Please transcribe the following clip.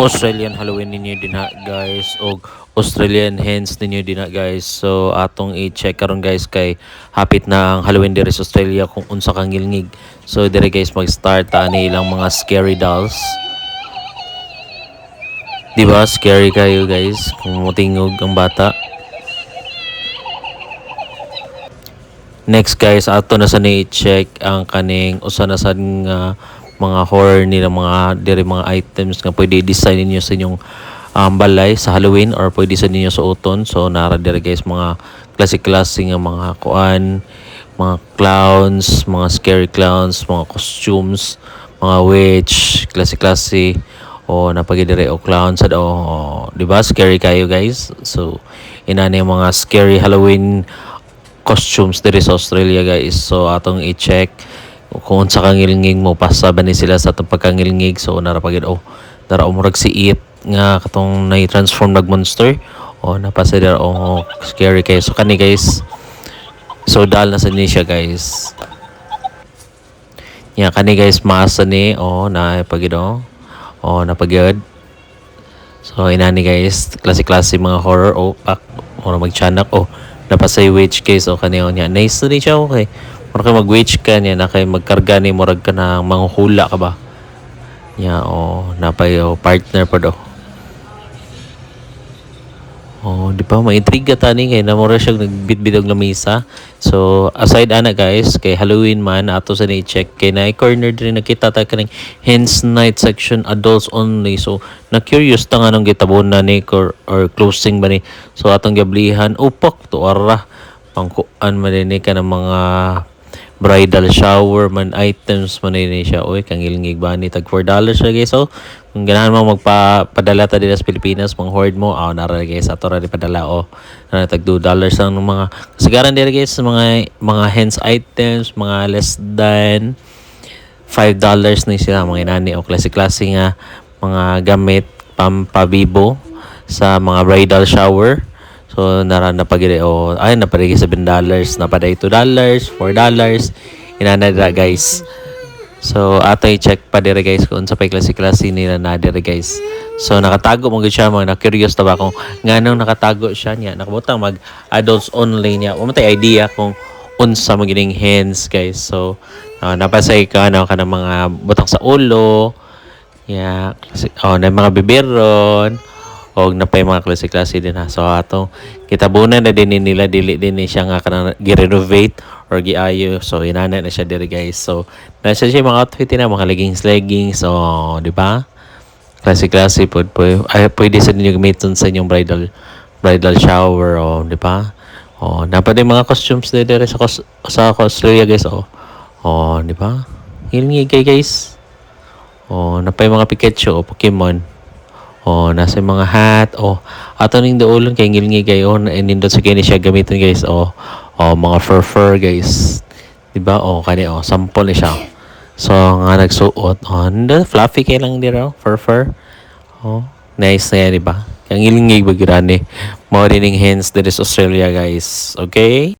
Australian Halloween ninyo din ha guys o Australian hens ninyo din ha guys. So atong i-check karon guys kay hapit na ang Halloween diri sa Australia kung unsa kang ngilngig. So dire guys mag-start ta ani ilang mga scary dolls. Di ba scary kayo guys kung mutingog ang bata. Next guys, ato na sa ni-check ang kaning usa na sad nga mga horror nila mga diri mga items nga pwede design ninyo sa inyong balay sa Halloween or pwede sa ninyo suoton. So nara diri guys mga klase-klase nga mga kuan, mga clowns, mga scary clowns, mga costumes, mga witch, klase-klase o napagi diri o clowns sad o di ba scary kayo guys. So inani mga scary Halloween costumes diri sa Australia guys. So atong i-check kung sa kangilngig mo pasa ba ni sila sa atong pagkangilngig. So nara pagid dara umurag si It nga katong na-transform nag monster o napasa dira o scary kay so kani guys. So dal na sa ni siya guys. Ya kani guys maasa ni o na pagid o napagid. So inani guys klase-klase mga horror o magtiyanak o napasay witch case o kaniyo niya. Nice na rin siya okay. Mura mag-witch ka niya na kay magkarga ni murag ka na manguhula ka ba. Niya o napay o partner pa do. Oh, di pa maintriga tani kay namura siya nagbitbitog na misa. So aside ana guys kay Halloween man ato sa ni-check kay na corner din nakita ta kaning Hens Night section adults only. So na curious ta nga nung gitabon na ni or closing ba ni. So atong gablihan upak to ara pangkuan man ni ka ng mga bridal shower man items man ni siya. Oy kangilngig ba ni tag $4 siya guys. So kung ganahan mo magpadala ta dito sa Pilipinas mga hoard mo nara guys ato ra di padala tag $2 ang mga kasagaran dito guys mga hens items mga less than $5 ni sila mga inani o klase-klase nga mga gamit pampabibo sa mga bridal shower. So nara na pagire napadagi $7 napaday $2 $4 inana dira guys. So ato i-check pa dire guys kung sa pay klase-klase nila na dire guys. So nakatago mo gud siya mga na-curious ta ba kung nganong nakatago siya niya nakabutang mag adults only niya. Wa tay idea kung unsa magining hens guys. So napasay ka kanang mga butang sa ulo. Yeah, na mga biberon o napay mga klase-klase din ha. So atong kitabunan na din nila dili din siya nga kanang gi-renovate or giayo. So inana na siya diri guys. So nasa siya mga outfit na mga leggings so di ba? Klase-klase pod pwede sa ninyo gamiton sa inyong bridal shower o di ba? Dapat din mga costumes diri sa Australia guys di ba? Hilingig kay guys. Napay mga Pikachu o Pokemon. Nasa mga hat ato ning daulon kay ngilngi kayo nindot sa kini siya gamiton guys mga fur guys di ba kani sample ni siya so nga nagsuot fluffy kay lang dira fur nice na yan di ba ang ngilngi bagirani mao dining hens diri sa Australia guys okay.